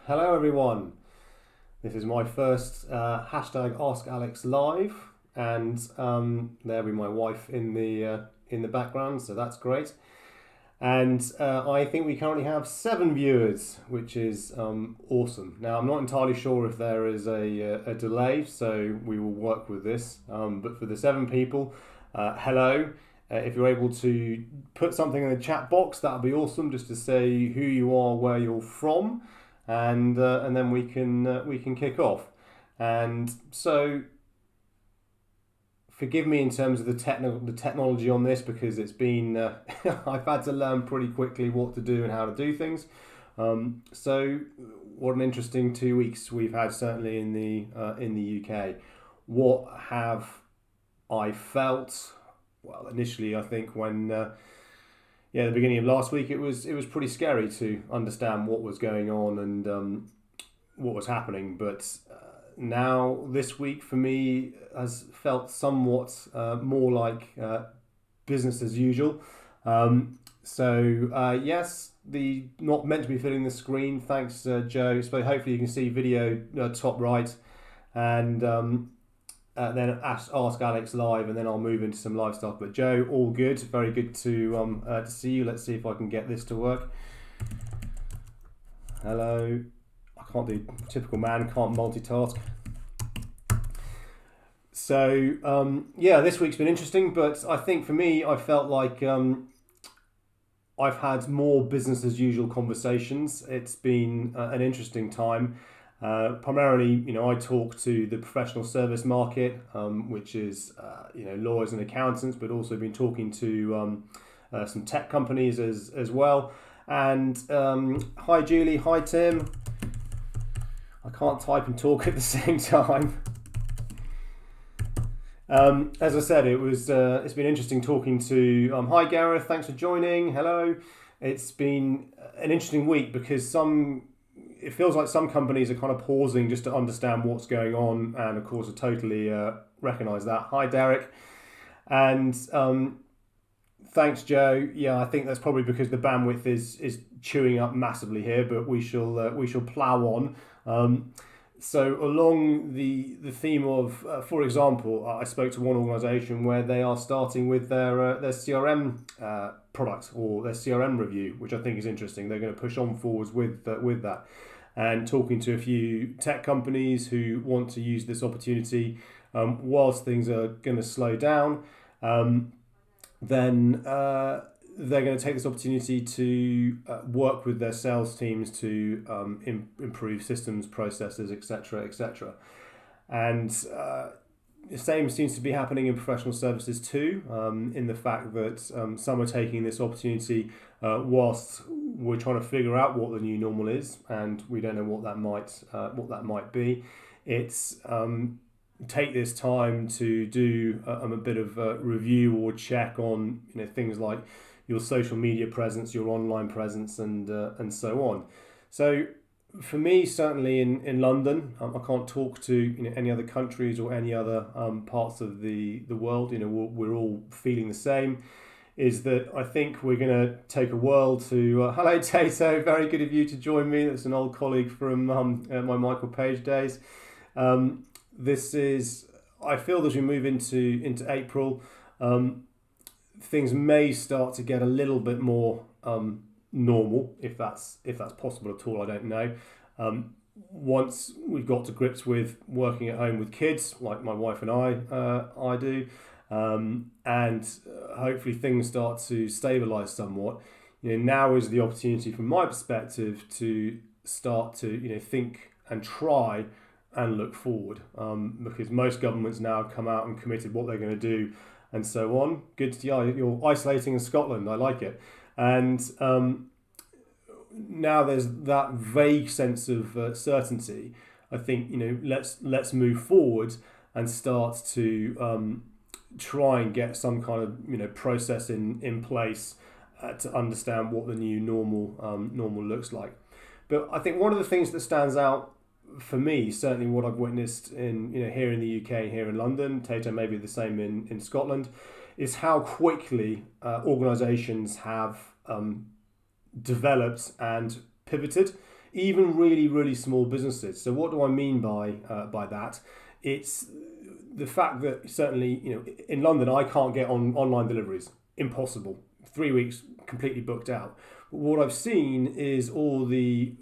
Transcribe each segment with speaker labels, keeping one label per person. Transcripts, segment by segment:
Speaker 1: Hello everyone. This is my first hashtag Ask Alex live, and there'll be my wife in the background, so that's great. And I think we currently have 7 viewers, which is awesome. Now I'm not entirely sure if there is a delay, so we will work with this. But for the 7 people, hello. If you're able to put something in the chat box, that would be awesome, just to say who you are, where you're from, and then we can kick off. And so, forgive me in terms of the technology on this, because it's been I've had to learn pretty quickly what to do and how to do things. So, what an interesting 2 weeks we've had, certainly in the UK. What have I felt? Well, initially, I think when the beginning of last week, it was pretty scary to understand what was going on and what was happening. But now this week for me has felt somewhat more like business as usual. Yes, the not meant to be filling the screen. Thanks, Joe. So hopefully you can see video top right, and then ask Alex live, and then I'll move into some live stuff. But Joe, all good, very good to see you. Let's see if I can get this to work. Hello. I can't do typical man, can't multitask. So this week's been interesting, but I think for me, I felt like I've had more business as usual conversations. It's been an interesting time. Primarily, I talk to the professional service market, which is lawyers and accountants, but also been talking to some tech companies as well. And hi Julie, hi Tim. I can't type and talk at the same time. As I said, it's been interesting talking to hi Gareth, thanks for joining. Hello. It's been an interesting week because it feels like some companies are kind of pausing just to understand what's going on, and of course I totally recognise that. Hi Derek, and thanks Joe. Yeah, I think that's probably because the bandwidth is chewing up massively here, but we shall plough on. So along the theme of, for example, I spoke to one organisation where they are starting with their CRM product, or their CRM review, which I think is interesting. They're going to push on forwards with that, and talking to a few tech companies who want to use this opportunity whilst things are going to slow down. Then they're going to take this opportunity to work with their sales teams to improve systems, processes, etc., etc. And the same seems to be happening in professional services too, in the fact that some are taking this opportunity whilst we're trying to figure out what the new normal is, and we don't know what that might be. It's take this time to do a bit of a review or check on things like your social media presence, your online presence, and so on. So for me, certainly in London, I can't talk to any other countries or any other parts of the world. We're all feeling the same. Is that I think we're going to take a whirl to... hello Tato, very good of you to join me. That's an old colleague from my Michael Page days. This is... I feel as we move into April, things may start to get a little bit more normal, if that's possible at all. I don't know. Once we've got to grips with working at home with kids, like my wife and I do, and hopefully things start to stabilise somewhat. Now is the opportunity, from my perspective, to start to think and try and look forward, because most governments now have come out and committed what they're going to do, and so on. Good to you're isolating in Scotland. I like it. And now there's that vague sense of certainty. I think let's move forward and start to try and get some kind of process in place to understand what the new normal looks like. But I think one of the things that stands out for me, certainly what I've witnessed in here in the UK, here in London, Tato maybe the same in Scotland, is how quickly organisations have developed and pivoted, even really, really small businesses. So what do I mean by that? It's the fact that certainly, in London, I can't get on online deliveries. Impossible. 3 weeks completely booked out. But what I've seen is all the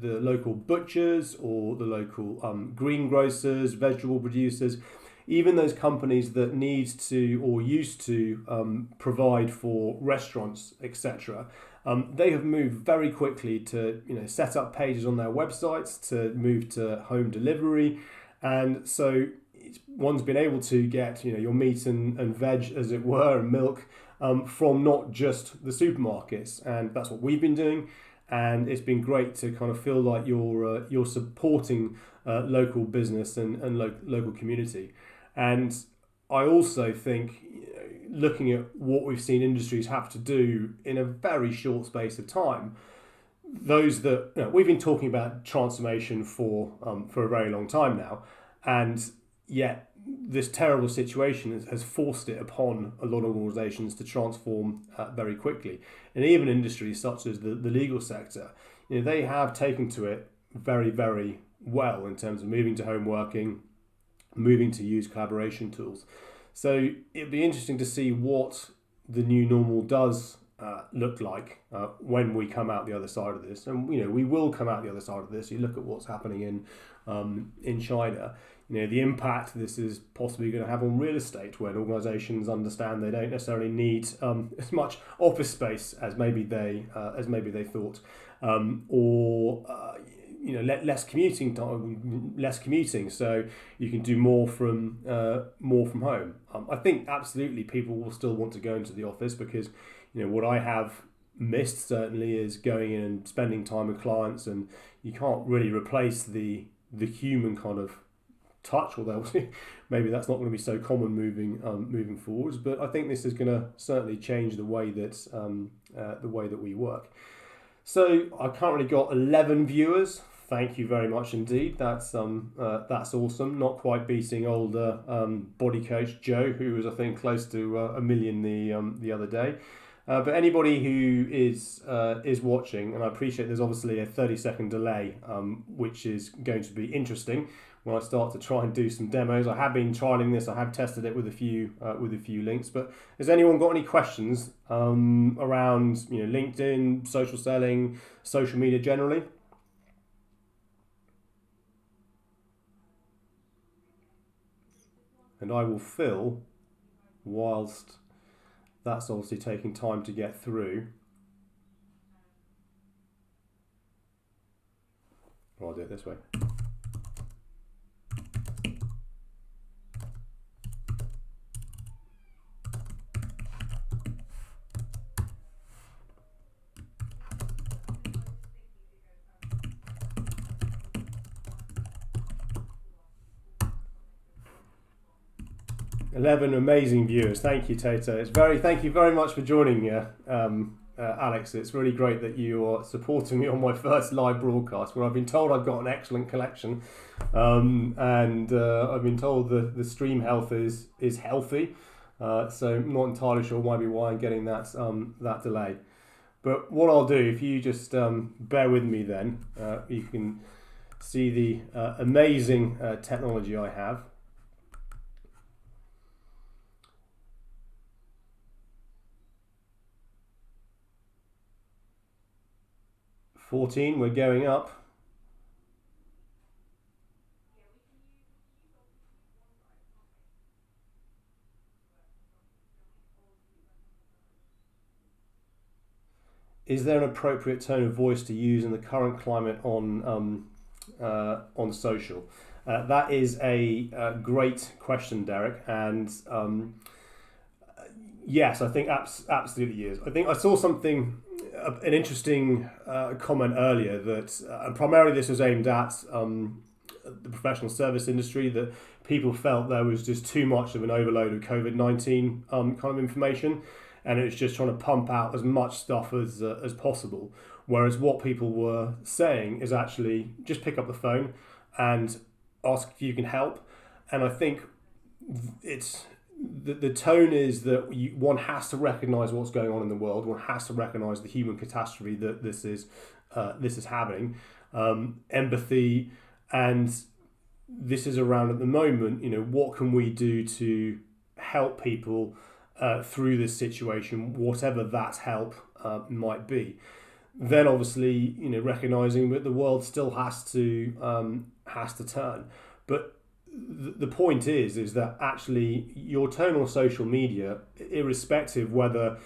Speaker 1: local butchers or the local greengrocers, vegetable producers, even those companies that need to or used to provide for restaurants, etc. They have moved very quickly to set up pages on their websites, to move to home delivery, and so one's been able to get your meat and veg, as it were, and milk from not just the supermarkets, and that's what we've been doing. And it's been great to kind of feel like you're supporting local business and local community. And I also think, looking at what we've seen industries have to do in a very short space of time, those that we've been talking about transformation for a very long time now, and yet this terrible situation has forced it upon a lot of organisations to transform very quickly. And even industries such as the legal sector, they have taken to it very, very well in terms of moving to home working, moving to use collaboration tools. So it'd be interesting to see what the new normal does look like when we come out the other side of this. And we will come out the other side of this. You look at what's happening in China. The impact this is possibly going to have on real estate, when organisations understand they don't necessarily need as much office space as maybe they thought, or less commuting time, less commuting, so you can do more from home. I think absolutely people will still want to go into the office, because what I have missed certainly is going in and spending time with clients, and you can't really replace the human kind of touch, although maybe that's not going to be so common moving forwards. But I think this is going to certainly change the way that we work. So I currently got 11 viewers. Thank you very much indeed. That's awesome. Not quite beating older body coach Joe, who was I think close to 1 million the other day. But anybody who is watching, and I appreciate there's obviously a 30-second delay, which is going to be interesting when I start to try and do some demos. I have been trialing this. I have tested it with a few links. But has anyone got any questions around LinkedIn, social selling, social media generally? And I will fill whilst that's obviously taking time to get through. Well, I'll do it this way. $11 amazing viewers. Thank you, Tato. Thank you very much for joining me, Alex. It's really great that you are supporting me on my first live broadcast, where I've been told I've got an excellent collection, and I've been told the stream health is healthy. So I'm not entirely sure why I'm getting that delay. But what I'll do, if you just bear with me, then you can see the amazing technology I have. 14, we're going up. Is there an appropriate tone of voice to use in the current climate on social? That is a great question, Derek, and yes, I think absolutely is. I think I saw an interesting comment earlier that, and primarily this was aimed at the professional service industry, that people felt there was just too much of an overload of COVID-19 kind of information, and it was just trying to pump out as much stuff as possible. Whereas what people were saying is actually just pick up the phone and ask if you can help. And I think the tone is that one has to recognise what's going on in the world. One has to recognise the human catastrophe that this is having. Empathy, and this is around at the moment. What can we do to help people through this situation, whatever that help might be. Then obviously, recognising that the world still has to turn, but the point is that actually your tone on social media, irrespective whether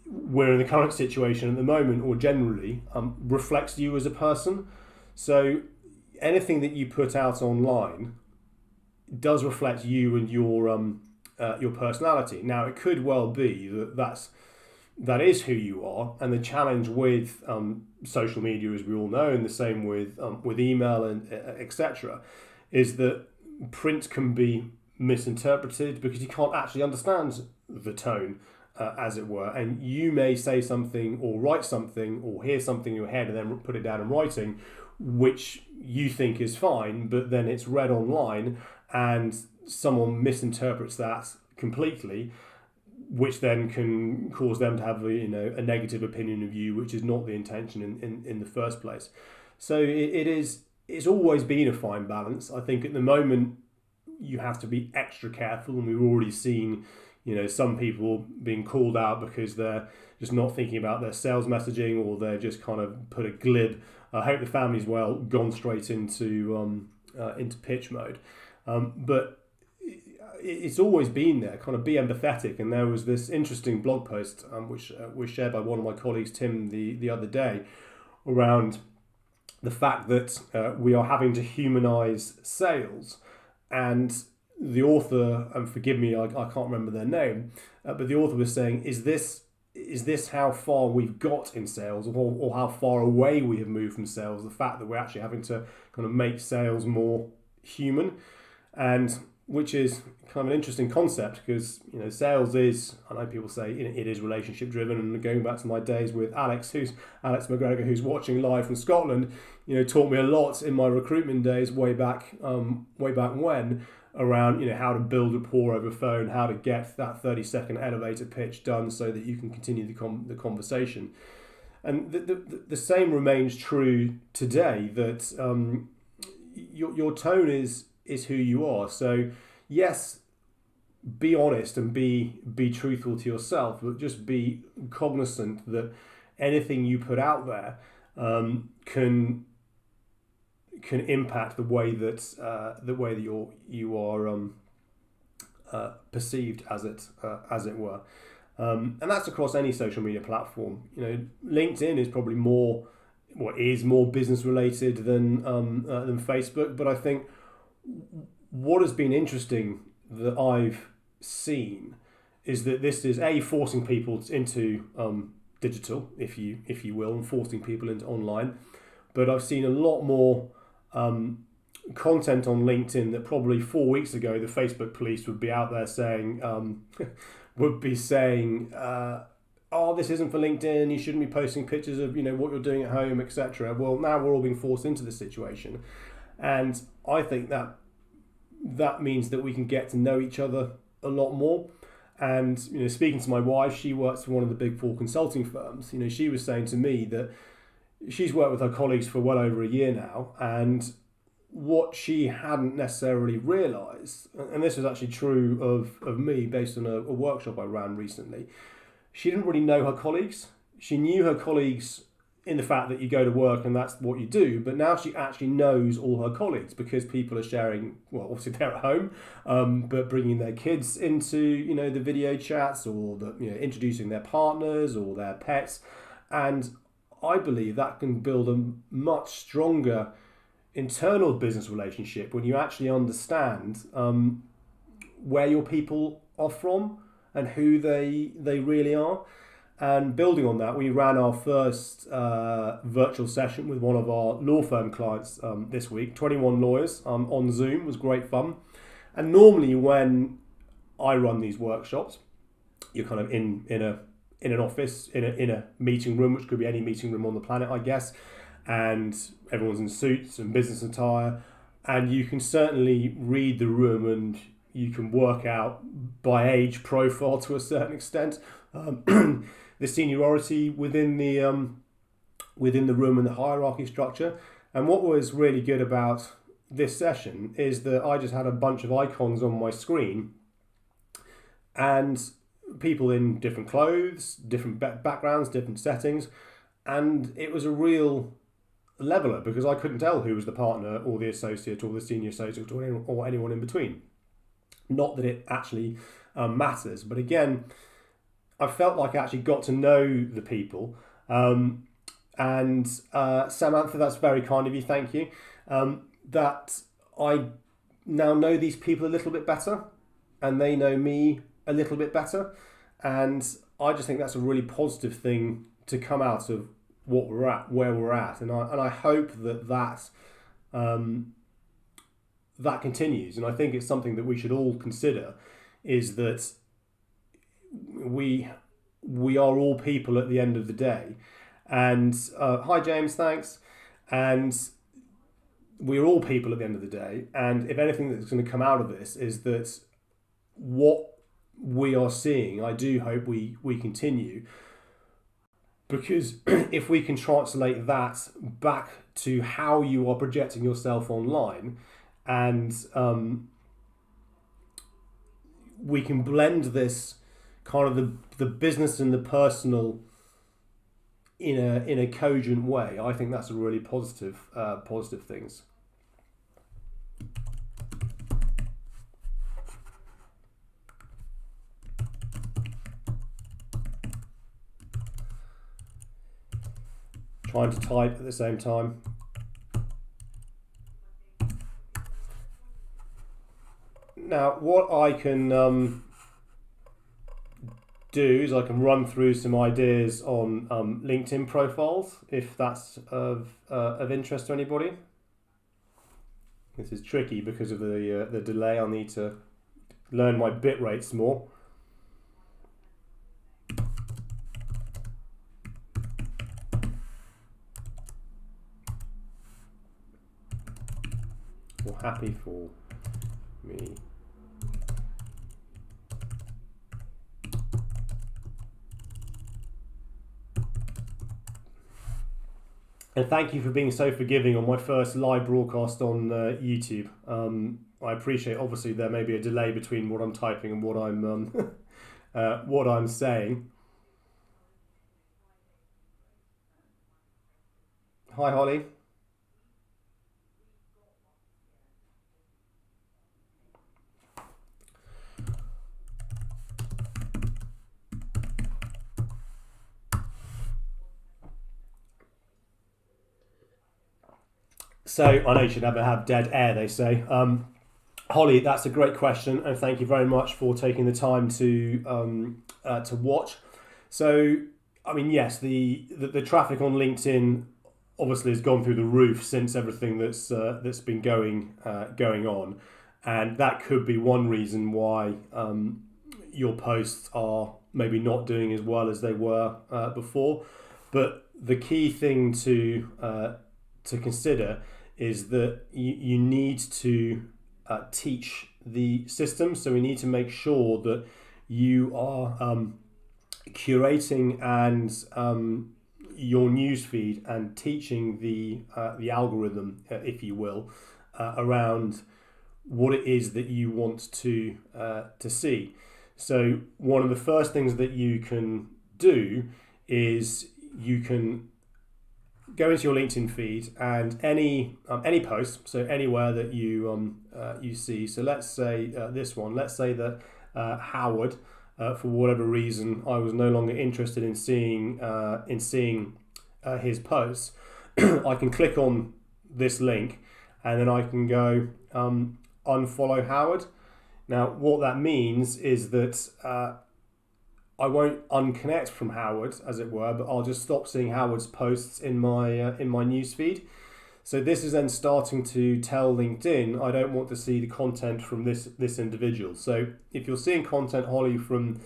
Speaker 1: we're in the current situation at the moment or generally, reflects you as a person. So anything that you put out online does reflect you and your personality. Now, it could well be that is who you are, and the challenge with social media, as we all know, and the same with email and etc., is that print can be misinterpreted because you can't actually understand the tone, as it were, and you may say something or write something or hear something in your head and then put it down in writing, which you think is fine, but then it's read online and someone misinterprets that completely, which then can cause them to have a negative opinion of you, which is not the intention in the first place. So it's always been a fine balance. I think at the moment you have to be extra careful, and we've already seen some people being called out because they're just not thinking about their sales messaging, or they're just kind of put a glib "I hope the family's well" gone straight into pitch mode. But it's always been there, kind of be empathetic. And there was this interesting blog post which was shared by one of my colleagues, Tim, the other day, around the fact that we are having to humanize sales. And the author, and forgive me, I can't remember their name, but the author was saying, is this how far we've got in sales, or how far away we have moved from sales? The fact that we're actually having to kind of make sales more human, and which is kind of an interesting concept, because sales is, I know people say it is relationship driven, and going back to my days with Alex McGregor, who's watching live from Scotland, taught me a lot in my recruitment days way back when, around how to build rapport over phone, how to get that 30-second elevator pitch done so that you can continue the conversation. And the same remains true today, that your tone is who you are. So yes, be honest and be truthful to yourself, but just be cognizant that anything you put out there can impact the way that you are perceived, as it were, and that's across any social media platform. LinkedIn is probably more business related than Facebook, but I think what has been interesting that I've seen is that this is forcing people into digital, if you will, and forcing people into online. But I've seen a lot more content on LinkedIn that probably 4 weeks ago the Facebook police would be out there saying, oh, this isn't for LinkedIn, you shouldn't be posting pictures of what you're doing at home, etc. Well, now we're all being forced into this situation, and I think that means that we can get to know each other a lot more. And speaking to my wife, she works for one of the big four consulting firms. She was saying to me that she's worked with her colleagues for well over a year now, and what she hadn't necessarily realised, and this was actually true of me based on a workshop I ran recently, she didn't really know her colleagues. She knew her colleagues in the fact that you go to work and that's what you do, but now she actually knows all her colleagues because people are sharing, well, obviously they're at home, but bringing their kids into the video chats, or introducing their partners or their pets. And I believe that can build a much stronger internal business relationship when you actually understand where your people are from and who they really are. And building on that, we ran our first virtual session with one of our law firm clients this week, 21 lawyers on Zoom. It was great fun. And normally when I run these workshops, you're kind of in an office, in a meeting room, which could be any meeting room on the planet, I guess, and everyone's in suits and business attire, and you can certainly read the room, and you can work out by age profile to a certain extent the seniority within the room and the hierarchy structure. And what was really good about this session is that I just had a bunch of icons on my screen and people in different clothes, different backgrounds, different settings, and it was a real leveler because I couldn't tell who was the partner or the associate or the senior associate or anyone in between. Not that it actually matters, but again, I felt like I actually got to know the people. And Samantha, that's very kind of you, thank you. That I now know these people a little bit better and they know me a little bit better. And I just think that's a really positive thing to come out of what we're at, where we're at. And I hope that continues. And I think it's something that we should all consider, is that we are all people at the end of the day. And hi James, thanks. And we're all people at the end of the day. And if anything that's going to come out of this is that what we are seeing, I do hope we continue. Because if we can translate that back to how you are projecting yourself online, and we can blend this kind of the business and the personal in a cogent way, I think that's a really positive things. Trying to type at the same time. Now, what I can do is I can run through some ideas on LinkedIn profiles, if that's of interest to anybody. This is tricky because of the delay. I'll need to learn my bit rates more. Or happy for me. And thank you for being so forgiving on my first live broadcast on YouTube. I appreciate, obviously, there may be a delay between what I'm typing and what I'm saying. Hi, Holly. So I know you should never have dead air, they say. Holly, that's a great question, and thank you very much for taking the time to watch. So, I mean, yes, the traffic on LinkedIn obviously has gone through the roof since everything that's been going on, and that could be one reason why your posts are maybe not doing as well as they were before. But the key thing to consider is that you need to teach the system. So we need to make sure that you are curating and your newsfeed and teaching the algorithm, if you will, around what it is that you want to see. So one of the first things that you can do is you can go into your LinkedIn feed and any post, so anywhere that you see. So let's say this one. Let's say that Howard, for whatever reason, I was no longer interested in seeing his posts. I can click on this link, and then I can go unfollow Howard. Now, what that means is that I won't unconnect from Howard, as it were, but I'll just stop seeing Howard's posts in my newsfeed. So this is then starting to tell LinkedIn I don't want to see the content from this individual. So if you're seeing content, Holly, from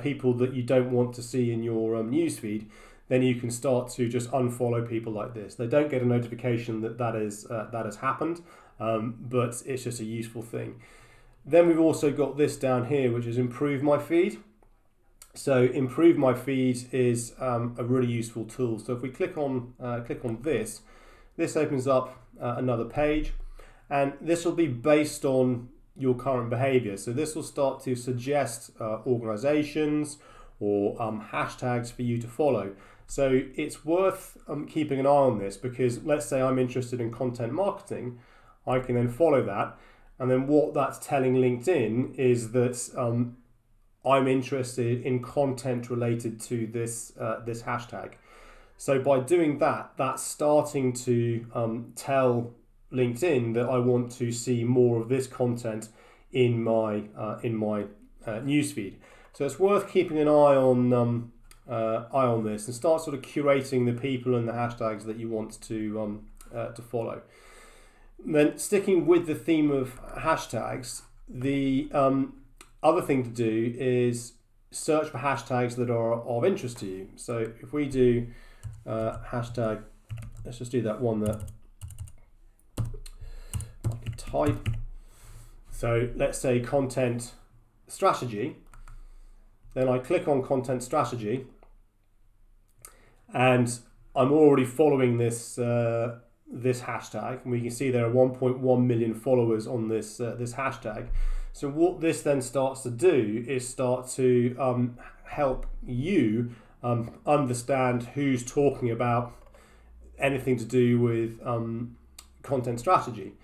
Speaker 1: people that you don't want to see in your newsfeed, then you can start to just unfollow people like this. They don't get a notification that has happened, but it's just a useful thing. Then we've also got this down here, which is improve my feed. So improve my feed is a really useful tool. So if we click on this opens up another page, and this will be based on your current behavior. So this will start to suggest organizations or hashtags for you to follow. So it's worth keeping an eye on this, because let's say I'm interested in content marketing, I can then follow that. And then what that's telling LinkedIn is that I'm interested in content related to this hashtag. So by doing that, that's starting to tell LinkedIn that I want to see more of this content in my newsfeed. So it's worth keeping an eye on this, and start sort of curating the people and the hashtags that you want to follow. And then sticking with the theme of hashtags, the other thing to do is search for hashtags that are of interest to you. So if we do hashtag, let's just do that one that I can type. So let's say content strategy. Then I click on content strategy, and I'm already following this hashtag, and we can see there are 1.1 million followers on this hashtag. So what this then starts to do is start to help you understand who's talking about anything to do with content strategy.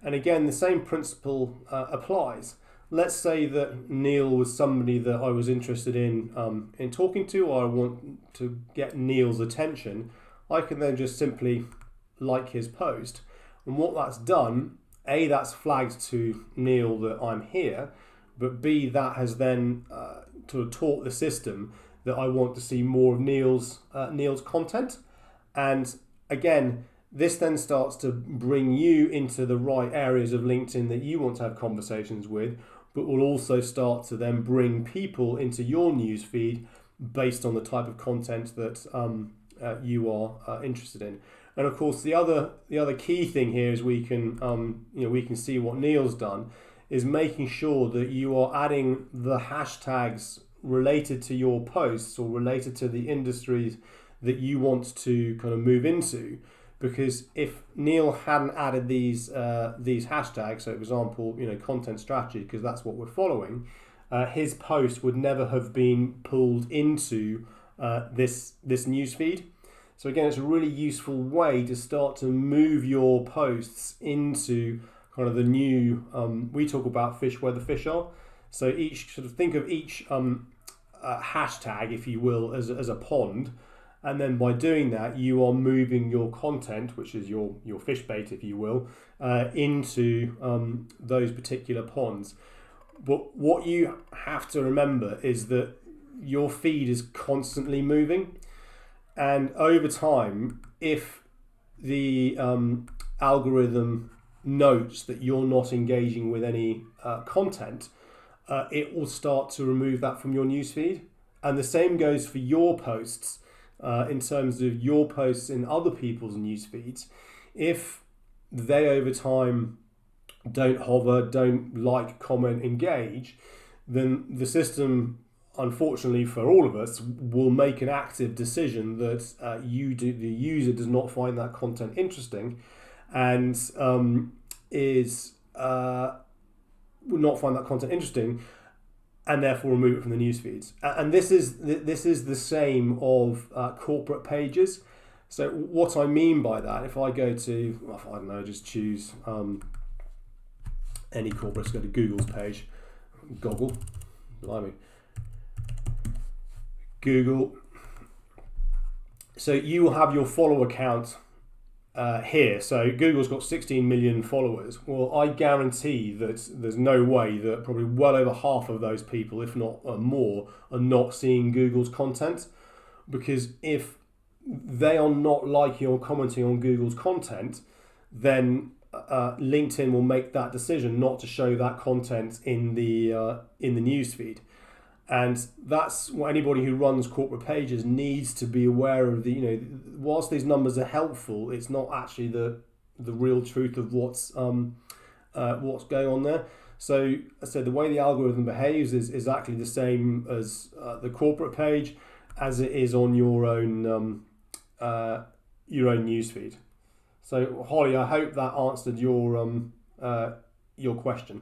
Speaker 1: And again, the same principle applies. Let's say that Neil was somebody that I was interested in talking to, or I want to get Neil's attention. I can then just simply like his post, and what that's done, A, that's flagged to Neil that I'm here, but B, that has then sort of taught the system that I want to see more of Neil's content. And again, this then starts to bring you into the right areas of LinkedIn that you want to have conversations with, but will also start to then bring people into your newsfeed based on the type of content that you are interested in. And of course, the other key thing here is we can see what Neil's done, is making sure that you are adding the hashtags related to your posts or related to the industries that you want to kind of move into. Because if Neil hadn't added these hashtags, so for example, content strategy, because that's what we're following, his post would never have been pulled into this newsfeed. So again, it's a really useful way to start to move your posts into kind of the new, we talk about fish where the fish are. So think of each hashtag, if you will, as a pond. And then by doing that, you are moving your content, which is your fish bait, if you will, into those particular ponds. But what you have to remember is that your feed is constantly moving. And over time, if the algorithm notes that you're not engaging with any content, it will start to remove that from your newsfeed. And the same goes for your posts. In terms of your posts in other people's news feeds, if they over time don't hover, don't like, comment, engage, then the system, unfortunately for all of us, will make an active decision that the user does not find that content interesting, and will not find that content interesting, and therefore remove it from the news feeds. And this is the same of corporate pages. So what I mean by that, if I go to, I don't know, just choose any corporate, let's go to Google's page, Google. So you will have your follower count here. So Google's got 16 million followers. Well, I guarantee that there's no way that probably well over half of those people, if not more, are not seeing Google's content. Because if they are not liking or commenting on Google's content, then LinkedIn will make that decision not to show that content in the newsfeed. And that's what anybody who runs corporate pages needs to be aware of. Whilst these numbers are helpful, it's not actually the real truth of what's going on there. So the way the algorithm behaves is exactly the same as the corporate page, as it is on your own newsfeed. So Holly, I hope that answered your question.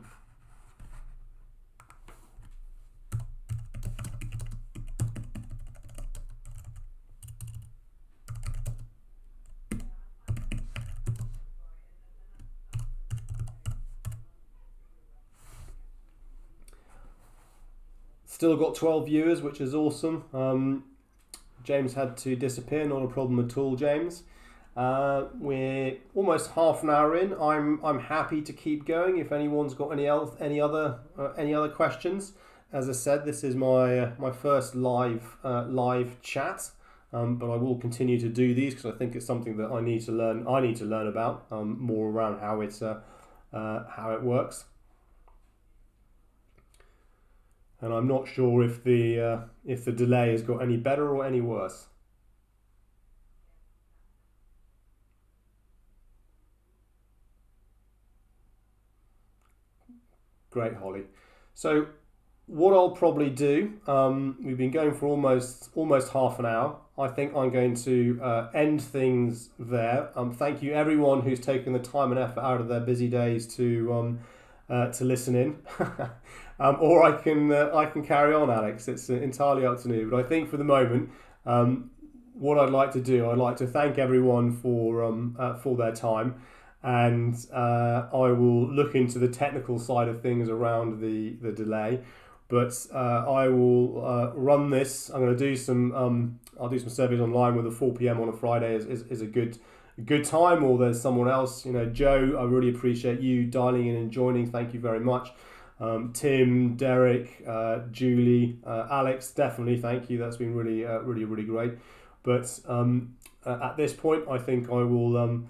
Speaker 1: Still got 12 viewers, which is awesome. James had to disappear, not a problem at all, James. We're almost half an hour in. I'm happy to keep going. If anyone's got any other questions, as I said, this is my first live chat, but I will continue to do these because I think it's something that I need to learn. I need to learn about more around how it works. And I'm not sure if the delay has got any better or any worse. Great, Holly. So what I'll probably do, we've been going for almost half an hour. I think I'm going to end things there. Thank you everyone who's taken the time and effort out of their busy days to listen in. Or I can carry on, Alex. It's entirely up to me. But I think for the moment, what I'd like to do, I'd like to thank everyone for their time, and I will look into the technical side of things around the delay. But I will run this. I'm going to do some. I'll do some surveys online whether 4 p.m. on a Friday is a good time, or there's someone else. Joe, I really appreciate you dialing in and joining. Thank you very much. Tim, Derek, Julie, Alex, definitely thank you. That's been really great. But at this point, I think I will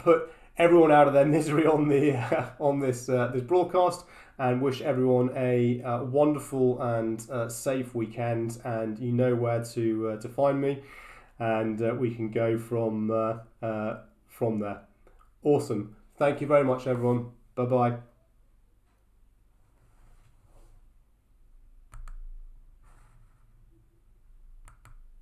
Speaker 1: put everyone out of their misery on this broadcast, and wish everyone a wonderful and safe weekend. And you know where to find me, and we can go from there. Awesome. Thank you very much, everyone. Bye bye.